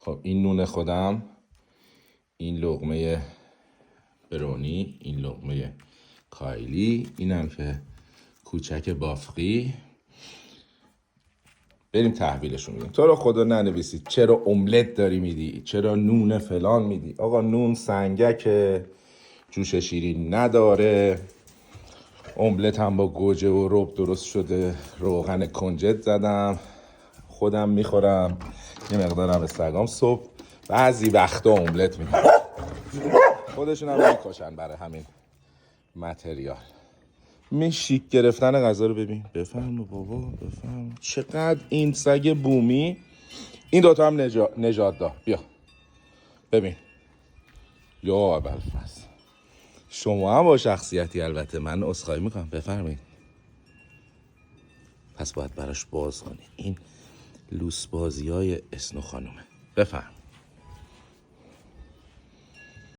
خب این نون خودم، این لقمه برونی، این لقمه کایلی، اینم که کوچک بافقی. بریم تحویلشون میدیم. تو رو خدا ننویسید چرا املت داری میدی، چرا نون فلان میدی. آقا نون سنگکه، جوش شیرین نداره. املت هم با گوجه و رب درست شده، روغن کنجد زدم، خودم میخورم، یه مقدارم به سگام صبح بعضی وقتا املت میدم. خودشون هم میکشن برای همین متریال. شیک گرفتن غذا رو ببین. بفهم بابا بفهم. چقدر این سگ بومی. این دوتا هم نجات دار. بیا ببین. یا ابوالفضل، شما هم با شخصیتی. البته من عذرخواهی میکنم. بفرمایید. پس باید براش باز کنی. این لوس بازی های اسنو خانومه. بفهم.